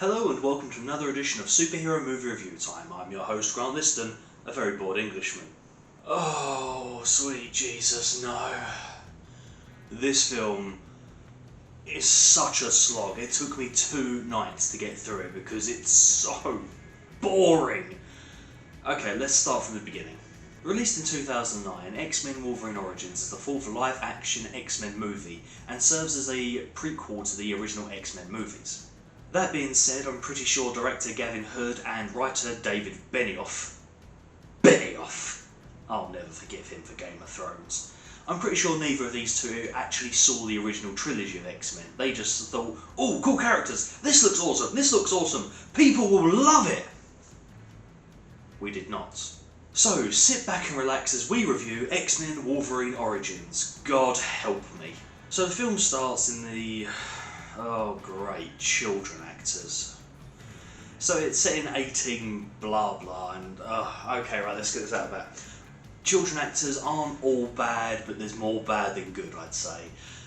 Hello and welcome to another edition of Superhero Movie Review Time. I'm your host Grant Liston, a very bored Englishman. Oh, sweet Jesus, no. This film is such a slog. It took me 2 nights to get through it because it's so boring. Okay, let's start from the beginning. Released in 2009, X-Men Wolverine Origins is the fourth live-action X-Men movie and serves as a prequel to the original X-Men movies. That being said, I'm pretty sure director Gavin Hood and writer David Benioff, I'll never forgive him for Game of Thrones. I'm pretty sure neither of these two actually saw the original trilogy of X-Men. They just thought, oh, cool characters, this looks awesome, people will love it! We did not. So, sit back and relax as we review X-Men Wolverine Origins. God help me. So the film starts in the... oh great, children actors. So it's set in 18 blah blah and okay, right, let's get this out of that. Children actors aren't all bad, but there's more bad than good, I'd say.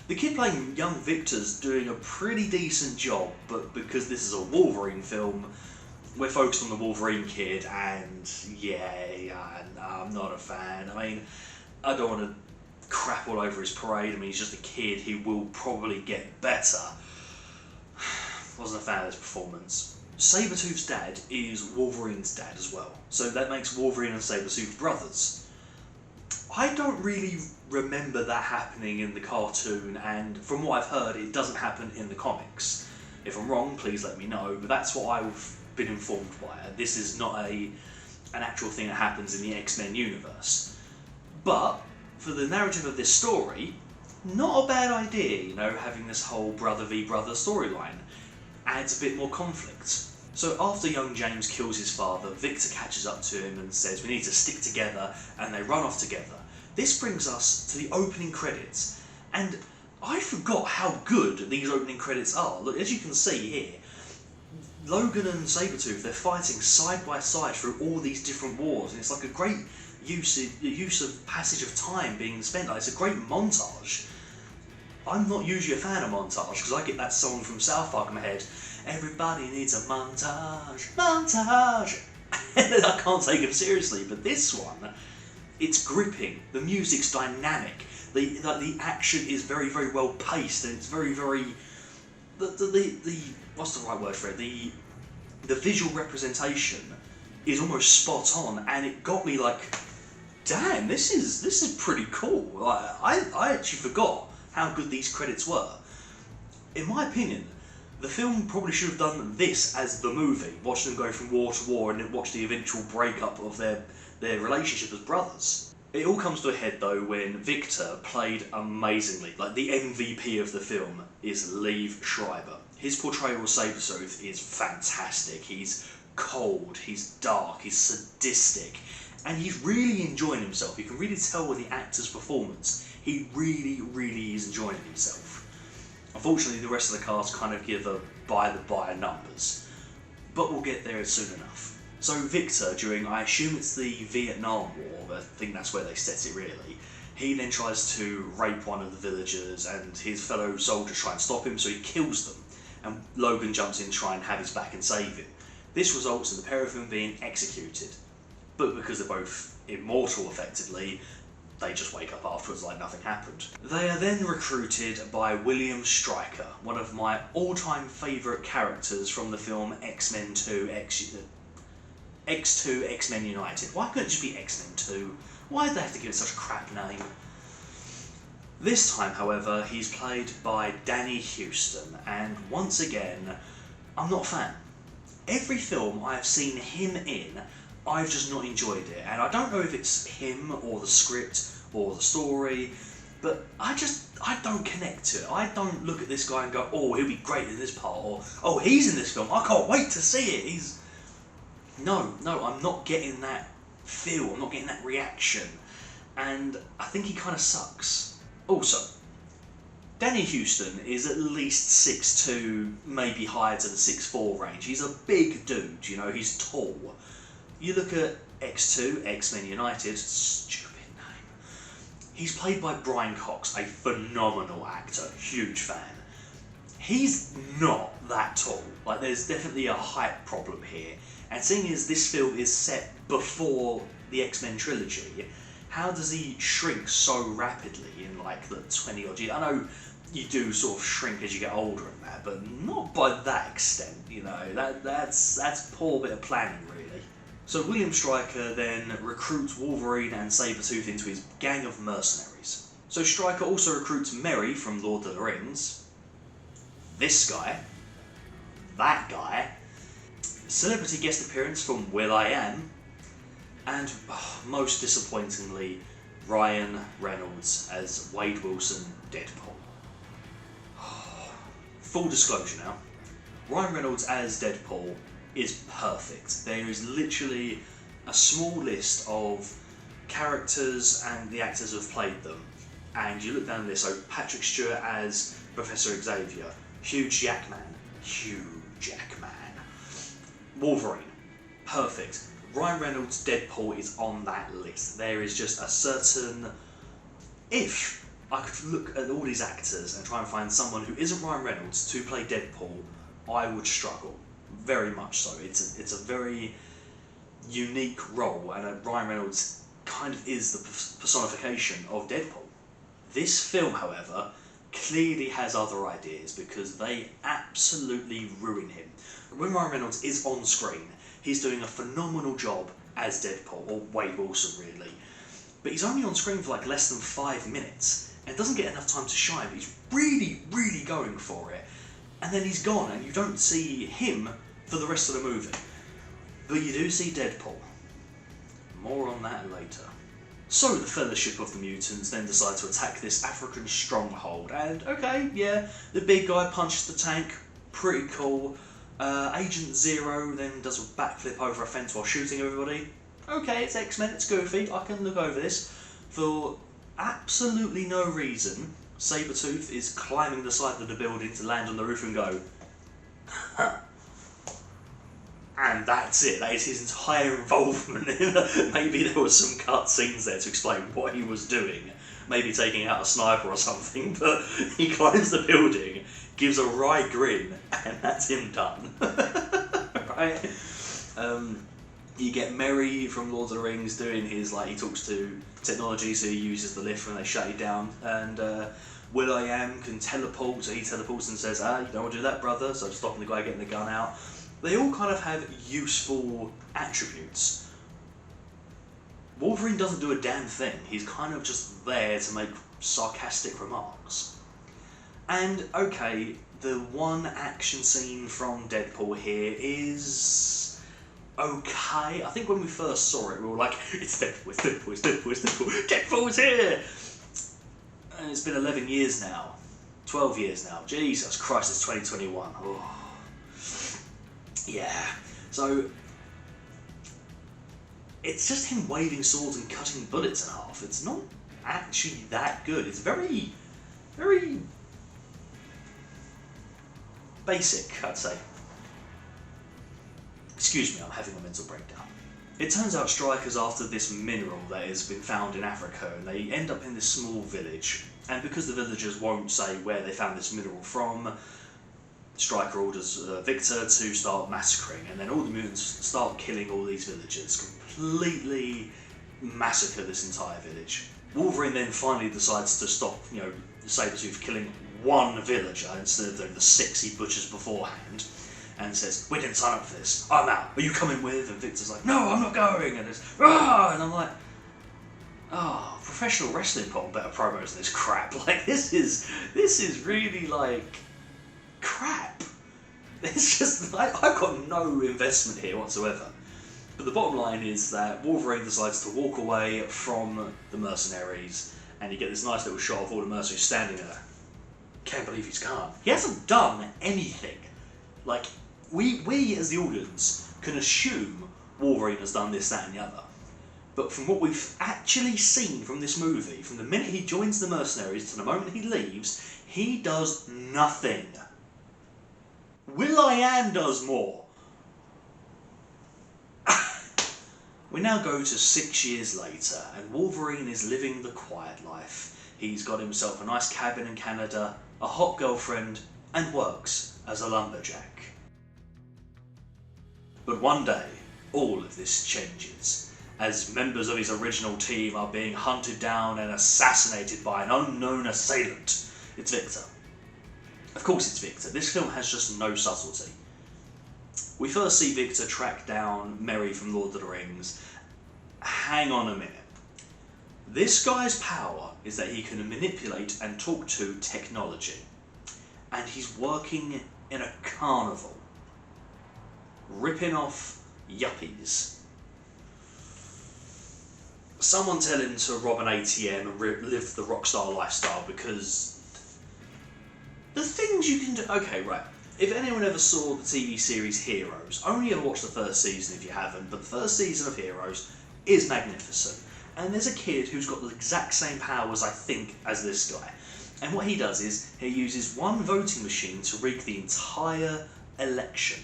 The kid playing young Victor's doing a pretty decent job, but because this is a Wolverine film, we're focused on the Wolverine kid, and I'm not a fan. I mean, I don't want to crap all over his parade. I mean, he's just a kid. He will probably get better. Wasn't a fan of his performance. Sabretooth's dad is Wolverine's dad as well, so that makes Wolverine and Sabretooth brothers. I don't really remember that happening in the cartoon, and from what I've heard, it doesn't happen in the comics. If I'm wrong, please let me know, but that's what I've been informed by. This is not an actual thing that happens in the X-Men universe. But, for the narrative of this story, not a bad idea, you know, having this whole brother v brother storyline. Adds a bit more conflict. So after young James kills his father, Victor catches up to him and says we need to stick together, and they run off together. This brings us to the opening credits, and I forgot how good these opening credits are. Look, as you can see here, Logan and Sabretooth, they're fighting side by side through all these different wars, and it's like a great use of passage of time being spent. Like, it's a great montage. I'm not usually a fan of montage because I get that song from South Park in my head. Everybody needs a montage. And I can't take it seriously, but this one, it's gripping. The music's dynamic. The action is very, very well paced, and it's very, very. The what's the right word for it? The visual representation is almost spot on, and it got me like, damn, this is pretty cool. Like, I actually forgot how good these credits were. In my opinion, the film probably should have done this as the movie, watch them go from war to war and then watch the eventual breakup of their relationship as brothers. It all comes to a head though when Victor played amazingly. Like, the MVP of the film is Liev Schreiber. His portrayal of Sabretooth is fantastic. He's cold, he's dark, he's sadistic, and he's really enjoying himself. You can really tell in the actor's performance. He really, really is enjoying himself. Unfortunately, the rest of the cast kind of give a by numbers, but we'll get there soon enough. So Victor, during, I assume it's the Vietnam War, but I think that's where they set it really, he then tries to rape one of the villagers, and his fellow soldiers try and stop him, so he kills them, and Logan jumps in to try and have his back and save him. This results in the pair of them being executed, but because they're both immortal effectively, they just wake up afterwards like nothing happened. They are then recruited by William Stryker, one of my all-time favourite characters from the film X-Men 2, X2 X-Men United. Why couldn't it just be X-Men 2? Why did they have to give it such a crap name? This time, however, he's played by Danny Huston, and once again, I'm not a fan. Every film I've seen him in, I've just not enjoyed it, and I don't know if it's him or the script or the story, but I don't connect to it. I don't look at this guy and go, oh, he'll be great in this part, or oh, he's in this film, I can't wait to see it. No, I'm not getting that feel, I'm not getting that reaction, and I think he kind of sucks. Also, Danny Huston is at least 6'2", maybe higher to the 6'4" range. He's a big dude, you know, he's tall. You look at X2, X-Men United, stupid name. He's played by Brian Cox, a phenomenal actor, huge fan. He's not that tall. Like, there's definitely a height problem here. And seeing as this film is set before the X-Men trilogy, how does he shrink so rapidly in like the 20 odd years? I know you do sort of shrink as you get older and that, but not by that extent, you know. That's poor bit of planning, really. So William Stryker then recruits Wolverine and Sabretooth into his gang of mercenaries. So Stryker also recruits Merry from Lord of the Rings, this guy, that guy, celebrity guest appearance from will.i.am, and most disappointingly, Ryan Reynolds as Wade Wilson, Deadpool. Full disclosure now, Ryan Reynolds as Deadpool is perfect. There is literally a small list of characters and the actors who have played them, and you look down the list. So Patrick Stewart as Professor Xavier, Hugh Jackman, Wolverine, perfect. Ryan Reynolds Deadpool is on that list. There is just a certain... If I could look at all these actors and try and find someone who isn't Ryan Reynolds to play Deadpool, I would struggle. Very much so. It's a very unique role, and Ryan Reynolds kind of is the personification of Deadpool. This film, however, clearly has other ideas because they absolutely ruin him. When Ryan Reynolds is on screen, he's doing a phenomenal job as Deadpool, or Wade Wilson really, but he's only on screen for like less than 5 minutes and doesn't get enough time to shine. But he's really going for it, and then he's gone and you don't see him for the rest of the movie. But you do see Deadpool. More on that later. So the Fellowship of the Mutants then decide to attack this African stronghold, and okay, yeah, the big guy punches the tank, pretty cool. Agent Zero then does a backflip over a fence while shooting everybody. Okay, it's X-Men, it's goofy, I can look over this. For absolutely no reason, Sabretooth is climbing the side of the building to land on the roof and go, and that's it. That is his entire involvement. Maybe there was some cut scenes there to explain what he was doing. Maybe taking out a sniper or something, but he climbs the building, gives a wry grin, and that's him done. Right? You get Merry from Lord of the Rings doing his, like, he talks to technology, so he uses the lift when they shut it down, and will.i.am can teleport, so he teleports and says, you don't want to do that, brother, so stopping the guy getting the gun out. They all kind of have useful attributes. Wolverine doesn't do a damn thing. He's kind of just there to make sarcastic remarks. And, okay, the one action scene from Deadpool here is okay. I think when we first saw it, we were like, it's Deadpool, it's Deadpool, it's Deadpool, it's Deadpool, Deadpool's here! And it's been 11 years now. 12 years now. Jesus Christ, it's 2021. Oh. Yeah, so it's just him waving swords and cutting bullets in half. It's not actually that good. It's very basic, I'd say. Excuse me, I'm having a mental breakdown. It turns out Stryker's after this mineral that has been found in Africa, and they end up in this small village. And because the villagers won't say where they found this mineral from, Stryker orders Victor to start massacring, and then all the mutants start killing all these villagers, completely massacre this entire village. Wolverine then finally decides to stop, Sabretooth killing one villager instead of the 6 he butchers beforehand, and says, "We didn't sign up for this, I'm out, are you coming with?" And Victor's like, "No, I'm not going," and it's, "Ah!" And I'm like, oh, professional wrestling put on better promos than this crap. Like, this is really, like, crap. It's just, I've got no investment here whatsoever. But the bottom line is that Wolverine decides to walk away from the mercenaries, and you get this nice little shot of all the mercenaries standing there. Can't believe he's gone. He hasn't done anything. Like, we as the audience can assume Wolverine has done this, that and the other. But from what we've actually seen from this movie, from the minute he joins the mercenaries to the moment he leaves, he does nothing. will.i.am does more. We now go to 6 years later, and Wolverine is living the quiet life. He's got himself a nice cabin in Canada, a hot girlfriend, and works as a lumberjack. But one day, all of this changes, as members of his original team are being hunted down and assassinated by an unknown assailant. It's Victor. Of course it's Victor. This film has just no subtlety. We first see Victor track down Merry from Lord of the Rings. Hang on a minute. This guy's power is that he can manipulate and talk to technology. And he's working in a carnival, ripping off yuppies. Someone tell him to rob an ATM and live the rockstar lifestyle, because the things you can do... Okay, right. If anyone ever saw the TV series Heroes, only ever watch the first season if you haven't, but the first season of Heroes is magnificent. And there's a kid who's got the exact same powers, I think, as this guy. And what he does is, he uses one voting machine to rig the entire election.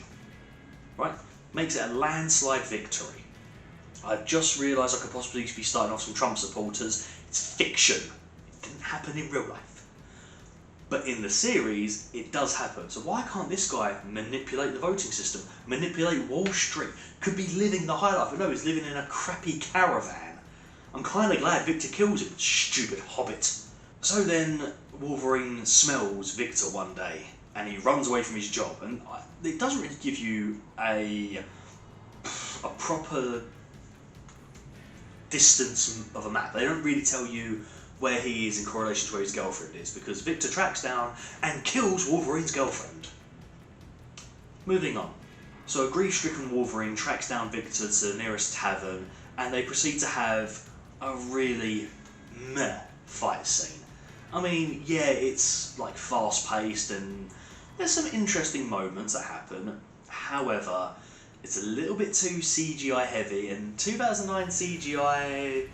Right? Makes it a landslide victory. I've just realised I could possibly be starting off some Trump supporters. It's fiction. It didn't happen in real life. But in the series, it does happen. So why can't this guy manipulate the voting system? Manipulate Wall Street? Could be living the high life. But no, he's living in a crappy caravan. I'm kind of glad Victor kills him, stupid hobbit. So then, Wolverine smells Victor one day, and he runs away from his job. And it doesn't really give you a proper distance of a map. They don't really tell you where he is in correlation to where his girlfriend is, because Victor tracks down and kills Wolverine's girlfriend. Moving on. So a grief-stricken Wolverine tracks down Victor to the nearest tavern, and they proceed to have a really meh fight scene. I mean, yeah, it's like fast-paced and there's some interesting moments that happen. However, it's a little bit too CGI heavy, and 2009 CGI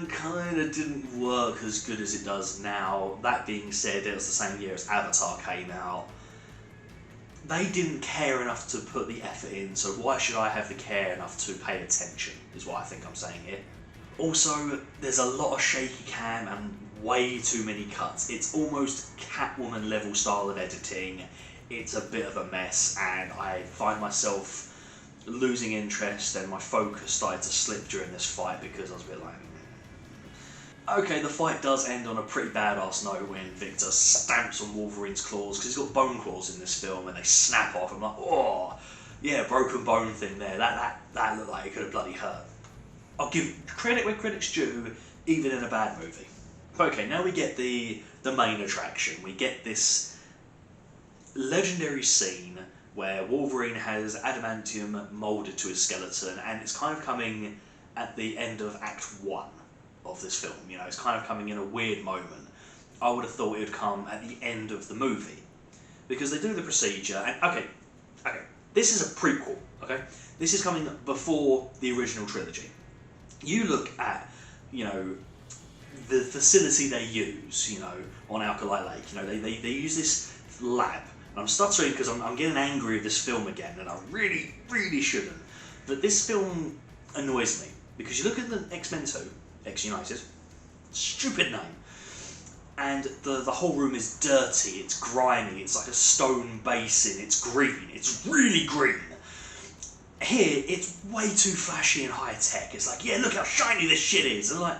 kind of didn't work as good as it does now. That being said, it was the same year as Avatar came out. They didn't care enough to put the effort in, so why should I have the care enough to pay attention, is what I think I'm saying here. Also, there's a lot of shaky cam and way too many cuts. It's almost Catwoman level style of editing. It's a bit of a mess, and I find myself losing interest and my focus started to slip during this fight because I was a bit like... Okay, the fight does end on a pretty badass note when Victor stamps on Wolverine's claws, because he's got bone claws in this film and they snap off. I'm like, oh, yeah, broken bone thing there. That looked like it could have bloody hurt. I'll give credit where credit's due, even in a bad movie. Okay, now we get the main attraction. We get this legendary scene where Wolverine has adamantium moulded to his skeleton, and it's kind of coming at the end of Act 1 of this film. You know, it's kind of coming in a weird moment. I would have thought it would come at the end of the movie, because they do the procedure, and okay, this is a prequel, okay? This is coming before the original trilogy. You look at, you know, the facility they use, you know, on Alkali Lake. You know, they use this lab. And I'm stuttering because I'm getting angry at this film again, and I really, really shouldn't. But this film annoys me, because you look at the X-Men 2, X-United, stupid name, and the whole room is dirty, it's grimy, it's like a stone basin, it's green, it's really green. Here, it's way too flashy and high-tech. It's like, yeah, look how shiny this shit is. And I'm like,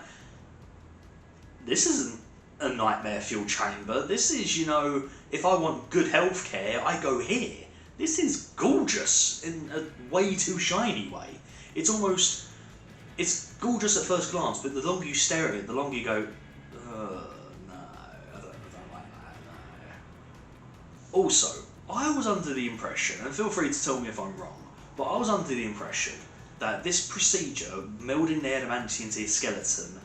this isn't a nightmare-fueled chamber. This is, you know, if I want good healthcare, I go here. This is gorgeous in a way too shiny way. It's almost, it's gorgeous at first glance, but the longer you stare at it, the longer you go, no, I don't like that, no. Also, I was under the impression, and feel free to tell me if I'm wrong, but I was under the impression that this procedure, melding the adamantium into his skeleton,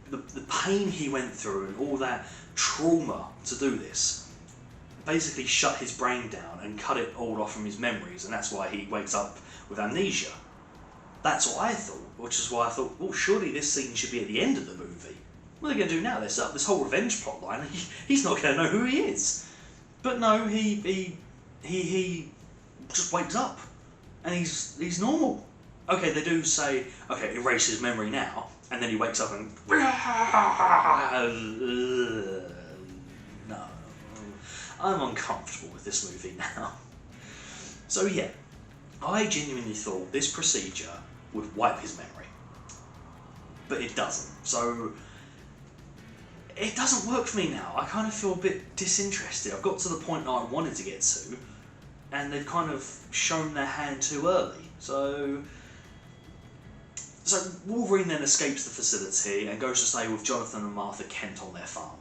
the pain he went through and all that trauma to do this, basically shut his brain down and cut it all off from his memories, and that's why he wakes up with amnesia. That's what I thought, which is why I thought, well, surely this scene should be at the end of the movie. What are they going to do now? They set up this whole revenge plotline, and he's not going to know who he is. But no, he just wakes up, and he's normal. Okay, they do say, okay, erase his memory now, and then he wakes up and... No. I'm uncomfortable with this movie now. So yeah, I genuinely thought this procedure would wipe his memory. But it doesn't. So it doesn't work for me now. I kind of feel a bit disinterested. I've got to the point that I wanted to get to, and they've kind of shown their hand too early. So Wolverine then escapes the facility and goes to stay with Jonathan and Martha Kent on their farm.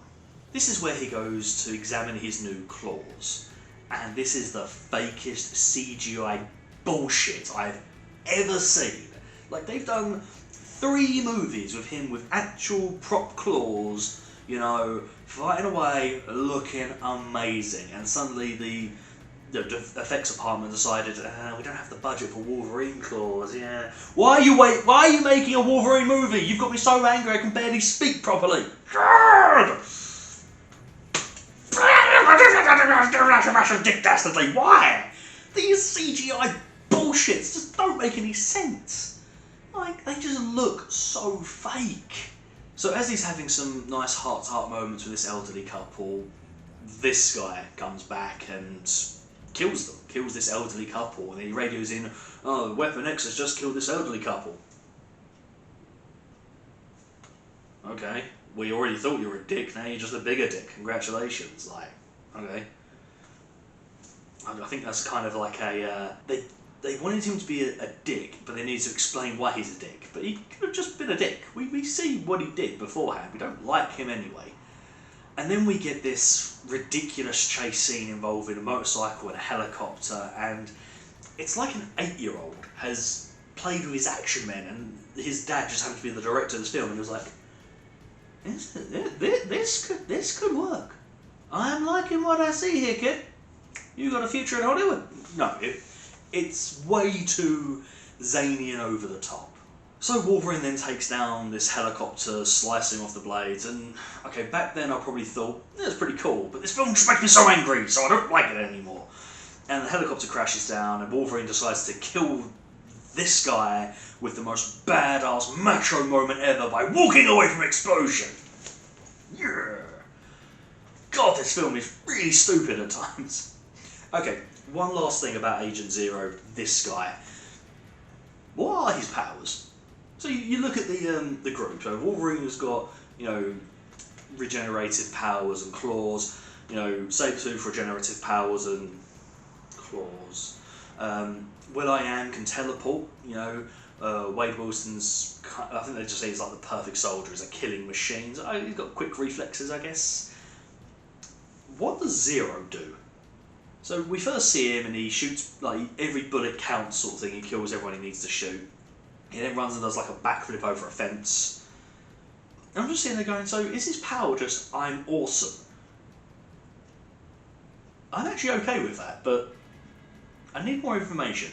This is where he goes to examine his new claws. And this is the fakest CGI bullshit I've ever seen. Like, they've done 3 movies with him with actual prop claws, you know, fighting away, looking amazing. And suddenly the effects department decided, we don't have the budget for Wolverine claws, yeah. Why are you making a Wolverine movie? You've got me so angry I can barely speak properly. Dick dastardly, why? These CGI bullshits just don't make any sense. Like, they just look so fake. So as he's having some nice heart-to-heart moments with this elderly couple, this guy comes back and kills them, kills this elderly couple, and he radios in, oh, Weapon X has just killed this elderly couple. Okay, we already thought you were a dick, now you're just a bigger dick, congratulations, like, okay. I think that's kind of like a, they wanted him to be a dick, but they needed to explain why he's a dick, but he could have just been a dick. We see what he did beforehand, we don't like him anyway. And then we get this ridiculous chase scene involving a motorcycle and a helicopter, and it's like an 8-year-old has played with his action men, and his dad just happened to be the director of this film, and he was like, this could work. I'm liking what I see here, kid. You got a future in Hollywood. No, it's way too zany and over the top. So Wolverine then takes down this helicopter, slicing off the blades, and okay, back then I probably thought, yeah, it's pretty cool, but this film just makes me so angry, so I don't like it anymore. And the helicopter crashes down, and Wolverine decides to kill this guy with the most badass macho moment ever by walking away from explosion. Yeah. God, this film is really stupid at times. Okay, one last thing about Agent Zero, this guy. What are his powers? So you look at the group. So Wolverine has got, you know, regenerative powers and claws. You know, Sabretooth regenerative powers and claws. Will.i.am can teleport. You know, Wade Wilson's, I think they just say he's like the perfect soldier. He's a killing machine. So he's got quick reflexes, I guess. What does Zero do? So we first see him and he shoots, like, every bullet counts sort of thing. He kills everyone he needs to shoot. He then runs and does like a backflip over a fence. And I'm just sitting there going, so is his power just, I'm awesome? I'm actually okay with that, but I need more information.